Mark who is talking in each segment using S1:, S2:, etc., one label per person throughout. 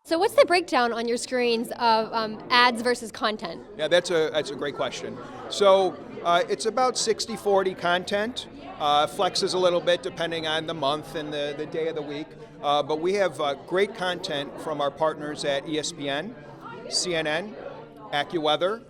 S1: So what's the breakdown on your screens of ads versus content?
S2: Yeah, that's a great question. So it's about 60-40 content. Flexes a little bit depending on the month and the day of the week. But we have great content from our partners at ESPN, CNN, AccuWeather,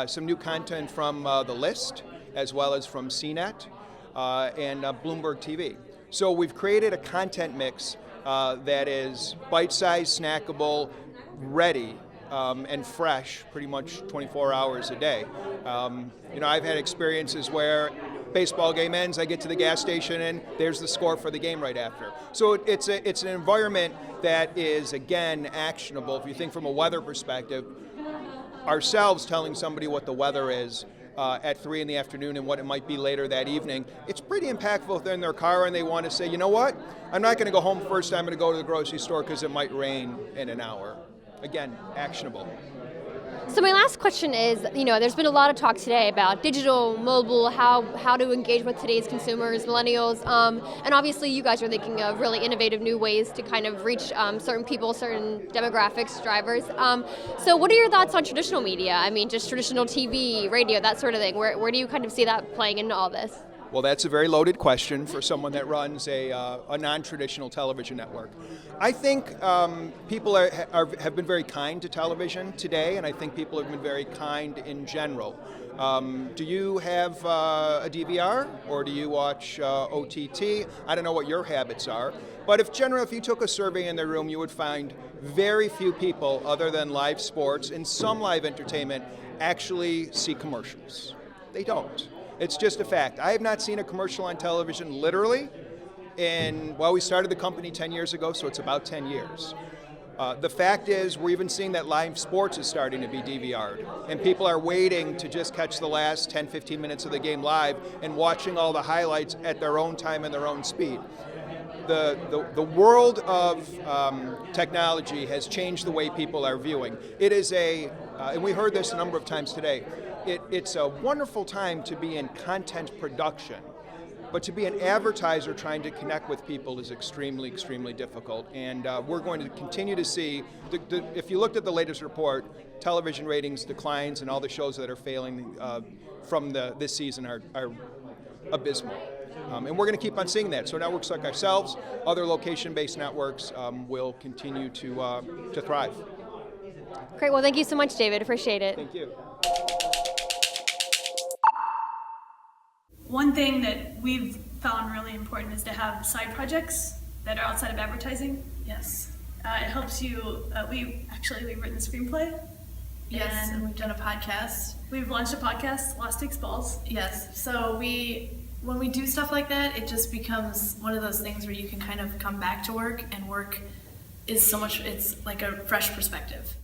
S2: some new content from The List, as well as from CNET and Bloomberg TV. So we've created a content mix that is bite-sized, snackable, ready, and fresh pretty much 24 hours a day. I've had experiences where baseball game ends, I get to the gas station and there's the score for the game right after. So it's an environment that is, again, actionable. If you think from a weather perspective, ourselves telling somebody what the weather is at 3 in the afternoon and what it might be later that evening, it's pretty impactful if they're in their car and they want to say, you know what, I'm not going to go home first, I'm going to go to the grocery store because it might rain in an hour. Again, actionable.
S1: So my last question is, there's been a lot of talk today about digital, mobile, how to engage with today's consumers, millennials, and obviously you guys are thinking of really innovative new ways to kind of reach certain people, certain demographics, drivers. So what are your thoughts on traditional media? I mean, just traditional TV, radio, that sort of thing. Where do you kind of see that playing into all this?
S2: Well, that's a very loaded question for someone that runs a non-traditional television network. I think people have been very kind to television today, and I think people have been very kind in general. Do you have a DVR, or do you watch OTT? I don't know what your habits are, but if you took a survey in the room, you would find very few people, other than live sports and some live entertainment, actually see commercials. They don't. It's just a fact. I have not seen a commercial on television literally we started the company 10 years ago, so it's about 10 years. The fact is, we're even seeing that live sports is starting to be DVR'd, and people are waiting to just catch the last 10, 15 minutes of the game live and watching all the highlights at their own time and their own speed. The world of technology has changed the way people are viewing. It is and we heard this a number of times today, it's a wonderful time to be in content production, but to be an advertiser trying to connect with people is extremely, extremely difficult. And we're going to continue to see, if you looked at the latest report, television ratings declines and all the shows that are failing from this season are abysmal. And we're going to keep on seeing that. So networks like ourselves, other location-based networks will continue to thrive.
S1: Great. Well, thank you so much, David. Appreciate it.
S2: Thank you.
S3: One thing that we've found really important is to have side projects that are outside of advertising.
S4: Yes.
S3: It helps you. We've written a screenplay.
S4: Yes, and we've done a podcast.
S3: We've launched a podcast, Lost Takes Balls.
S4: Yes. So when we do stuff like that, it just becomes one of those things where you can kind of come back to work, and work is so much. It's like a fresh perspective.